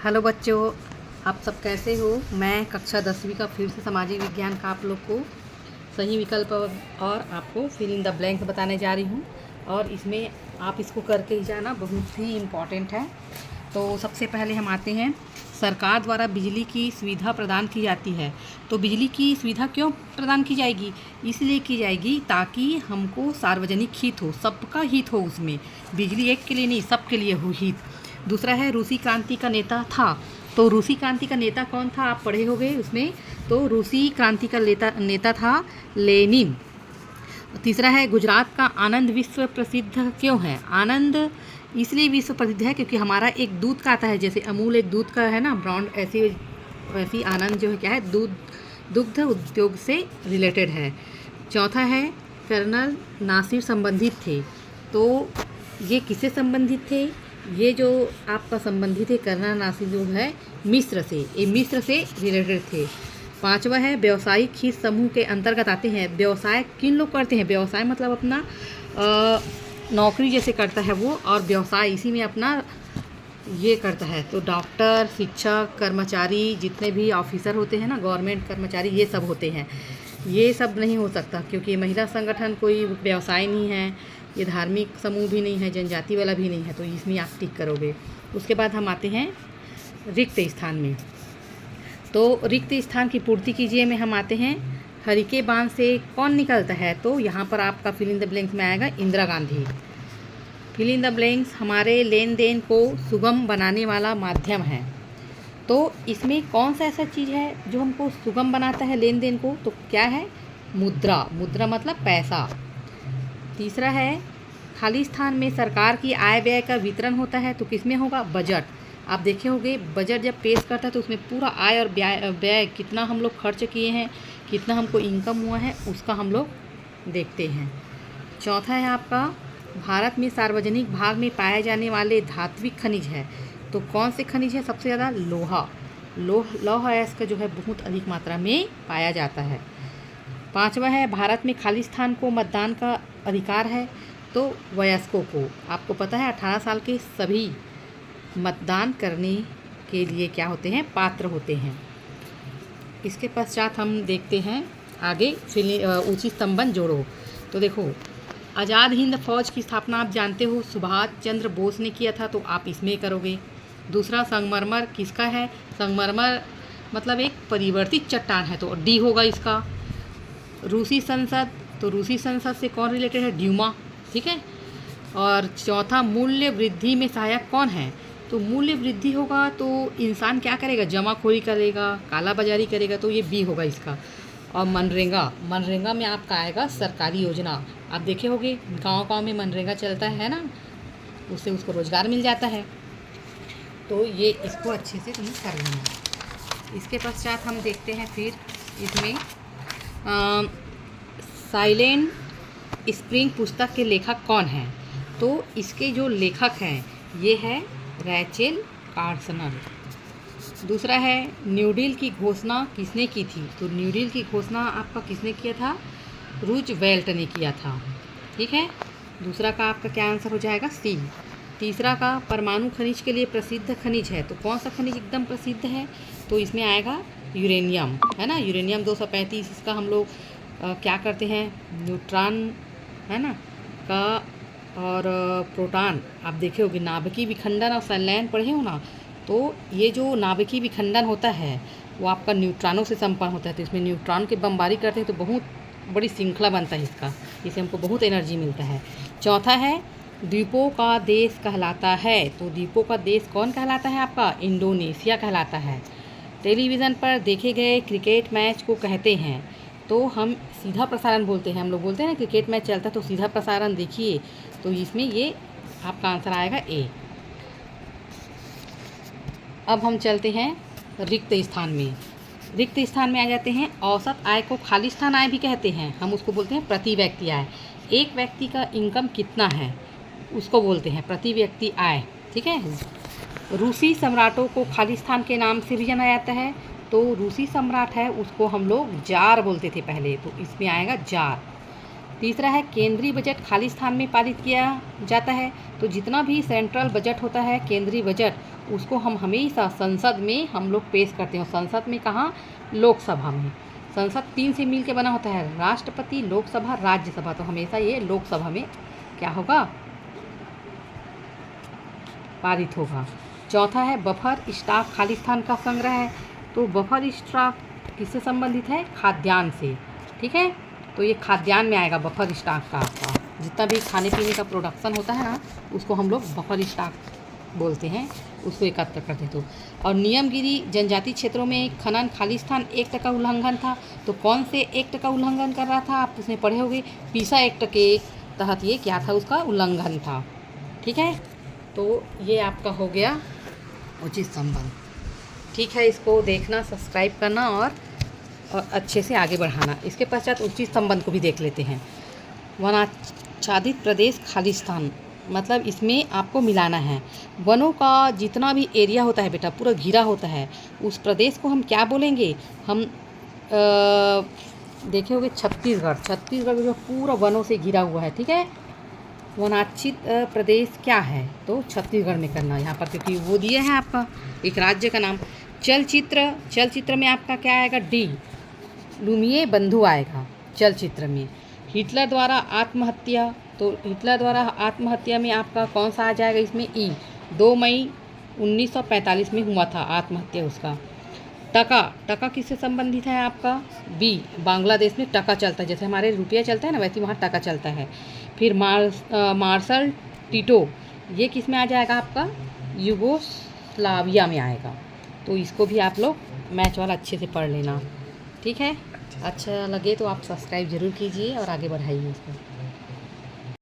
Hello बच्चों, आप सब कैसे हो। मैं कक्षा 10वीं का फिर से सामाजिक विज्ञान का आप लोग को सही विकल्प और आपको फिल इन द ब्लैंक्स बताने जा रही हूँ। और इसमें आप इसको करके ही जाना, बहुत ही इम्पॉर्टेंट है। तो सबसे पहले हम आते हैं, सरकार द्वारा बिजली की सुविधा प्रदान की जाती है। तो बिजली की सुविधा क्यों प्रदान की जाएगी? इसलिए की जाएगी ताकि हमको सार्वजनिक हित हो, सबका हित हो उसमें। बिजली एक के लिए नहीं, सबके लिए हो हित। दूसरा है, रूसी क्रांति का नेता था। तो रूसी क्रांति का नेता कौन था, आप पढ़े होंगे उसमें। तो रूसी क्रांति का नेता था लेनिन। तीसरा है, गुजरात का आनंद विश्व प्रसिद्ध क्यों है? आनंद इसलिए विश्व प्रसिद्ध है क्योंकि हमारा एक दूध का आता है, जैसे अमूल एक दूध का है ना, ब्रांड, ऐसी आनंद जो है क्या है, दुग्ध उद्योग से रिलेटेड है। चौथा है, कर्नल नासिर संबंधित थे। तो ये किससे संबंधित थे? ये जो आपका संबंधित है कर्नल नासिर जो है मिस्र से, ये मिस्र से रिलेटेड थे। पांचवा है, व्यवसायिक हित समूह के अंतर्गत आते हैं। व्यवसाय किन लोग करते हैं? व्यवसाय मतलब अपना नौकरी जैसे करता है वो, और व्यवसाय इसी में अपना ये करता है। तो डॉक्टर, शिक्षक, कर्मचारी, जितने भी ऑफिसर होते हैं ना, गवर्नमेंट कर्मचारी, ये सब होते हैं। ये सब नहीं हो सकता क्योंकि महिला संगठन कोई व्यवसाय नहीं है, ये धार्मिक समूह भी नहीं है, जनजाति वाला भी नहीं है। तो इसमें आप टिक करोगे। उसके बाद हम आते हैं रिक्त स्थान में। तो रिक्त स्थान की पूर्ति कीजिए में हम आते हैं, हरिके बांध से कौन निकलता है? तो यहाँ पर आपका फिल इन द ब्लैंक्स में आएगा Indira Gandhi. Fill in the blanks हमारे लेन देन को सुगम बनाने वाला माध्यम है। तो इसमें कौन सा ऐसा चीज़ है जो हमको सुगम बनाता है लेन देन को? तो क्या है? मुद्रा। मुद्रा मतलब पैसा। तीसरा है, खाली स्थान में सरकार की आय व्यय का वितरण होता है। तो किस में होगा? बजट। आप देखे होंगे बजट जब पेश करता है तो उसमें पूरा आय और व्यय कितना हम लोग खर्च किए हैं, कितना हमको इनकम हुआ है, उसका हम लोग देखते हैं। चौथा है आपका, भारत में सार्वजनिक भाग में पाए जाने वाले धात्विक खनिज है। तो कौन से खनिज है? सबसे ज़्यादा लोहा। लौह अयस्क जो है बहुत अधिक मात्रा में पाया जाता है। पांचवा है, भारत में खाली स्थान को मतदान का अधिकार है। तो वयस्कों को, आपको पता है 18 साल के सभी मतदान करने के लिए क्या होते हैं? पात्र होते हैं। इसके पश्चात हम देखते हैं आगे, उचित संबंध जोड़ो। तो देखो, आज़ाद हिंद फौज की स्थापना आप जानते हो सुभाष चंद्र बोस ने किया था, तो आप इसमें करोगे। दूसरा, संगमरमर किसका है? संगमरमर मतलब एक परिवर्तित चट्टान है, तो डी होगा इसका। रूसी संसद, तो रूसी संसद से कौन रिलेटेड है? ड्यूमा, ठीक है। और चौथा, मूल्य वृद्धि में सहायक कौन है? तो मूल्य वृद्धि होगा तो इंसान क्या करेगा? जमाखोरी करेगा, काला बाजारी करेगा, तो ये बी होगा इसका। और मनरेगा में आपका आएगा सरकारी योजना। आप देखे होंगे गांव-गांव में मनरेगा चलता है ना, उससे उसको रोज़गार मिल जाता है। तो ये इसको अच्छे से तुम्हें कर लेना। इसके पश्चात हम देखते हैं फिर इसमें साइलेंट स्प्रिंग पुस्तक के लेखक कौन हैं? तो इसके जो लेखक हैं ये है रैचेल कार्सनर। दूसरा है, न्यू डील की घोषणा किसने की थी? तो न्यू डील की घोषणा आपका किसने किया था? रूजवेल्ट ने किया था, ठीक है। दूसरा का आपका क्या आंसर हो जाएगा? सी। तीसरा का, परमाणु खनिज के लिए प्रसिद्ध खनिज है। तो कौन सा खनिज एकदम प्रसिद्ध है? तो इसमें आएगा यूरेनियम, है ना। यूरेनियम 235, इसका हम लोग क्या करते हैं? न्यूट्रॉन, है ना, का और प्रोटॉन। आप देखे होगे नाभिकीय विखंडन और संलयन पढ़े हो ना, तो ये जो नाभिकीय विखंडन होता है वो आपका न्यूट्रॉनों से संपन्न होता है। तो इसमें न्यूट्रॉन की बमबारी करते हैं तो बहुत बड़ी श्रृंखला बनता है इसका, इससे हमको बहुत एनर्जी मिलता है। चौथा है, द्वीपों का देश कहलाता है। तो द्वीपों का देश कौन कहलाता है? आपका इंडोनेशिया कहलाता है। टेलीविज़न पर देखे गए क्रिकेट मैच को कहते हैं। तो हम सीधा प्रसारण बोलते हैं, हम लोग बोलते हैं ना क्रिकेट मैच चलता है तो सीधा प्रसारण देखिए, तो इसमें ये आपका आंसर आएगा ए। अब हम चलते हैं रिक्त स्थान में। रिक्त स्थान में आ जाते हैं, औसत आय को खाली स्थान आय भी कहते हैं, हम उसको बोलते हैं प्रति व्यक्ति आय। एक व्यक्ति का इनकम कितना है उसको बोलते हैं प्रति व्यक्ति आय, ठीक है। रूसी सम्राटों को खाली स्थान के नाम से भी जाना जाता है। तो रूसी सम्राट है उसको हम लोग जार बोलते थे पहले, तो इसमें आएगा जार। तीसरा है केंद्रीय बजट खाली स्थान में पारित किया जाता है। तो जितना भी सेंट्रल बजट होता है, केंद्रीय बजट, उसको हम हमेशा संसद में हम लोग पेश करते हैं। संसद में कहाँ? लोकसभा में। संसद 3 से मिल के बना होता है, राष्ट्रपति, लोकसभा, राज्यसभा। तो हमेशा ये लोकसभा में क्या होगा? पारित होगा। चौथा है बफर स्टॉक खाली स्थान का संग्रह है। तो बफर स्टॉक किससे संबंधित है? खाद्यान्न से। ठीक है, तो ये खाद्यान्न में आएगा बफर स्टॉक का। आपका जितना भी खाने पीने का प्रोडक्शन होता है ना, उसको हम लोग बफर स्टॉक बोलते हैं, उसको एकत्र करते हैं। तो और नियमगिरी जनजाति क्षेत्रों में खनन खाली स्थान एक्ट का उल्लंघन था। तो कौन से एक्ट का उल्लंघन कर रहा था? आप उसने पढ़े होंगे, पीसा एक्ट के तहत ये क्या था? उसका उल्लंघन था। ठीक है, तो ये आपका हो गया उचित संबंध। ठीक है, इसको देखना, सब्सक्राइब करना और अच्छे से आगे बढ़ाना। इसके पश्चात उचित संबंध को भी देख लेते हैं। वनाच्छादित प्रदेश खाली स्थान, मतलब इसमें आपको मिलाना है वनों का जितना भी एरिया होता है बेटा, पूरा घिरा होता है, उस प्रदेश को हम क्या बोलेंगे? हम देखे होंगे छत्तीसगढ़। छत्तीसगढ़ जो पूरा वनों से घिरा हुआ है। ठीक है, वनाच्छित प्रदेश क्या है? तो छत्तीसगढ़ में करना यहाँ पर, क्योंकि वो दिया है आपका एक राज्य का नाम। चलचित्र में आपका क्या आएगा? डी, लुमिए बंधु आएगा चलचित्र में। हिटलर द्वारा आत्महत्या, तो हिटलर द्वारा आत्महत्या में आपका कौन सा आ जाएगा? इसमें ई, 2 मई 1945 में हुआ था आत्महत्या उसका। टका किससे संबंधित है आपका? बी, बांग्लादेश में टका चलता है, जैसे हमारे रुपया चलता है ना, वैसे वहाँ टका चलता है। फिर मार्शल टिटो, ये किस में आ जाएगा आपका? युगोस्लाविया में आएगा। तो इसको भी आप लोग मैच वाला अच्छे से पढ़ लेना। ठीक है, अच्छा लगे तो आप सब्सक्राइब ज़रूर कीजिए और आगे बढ़ाइए इसको।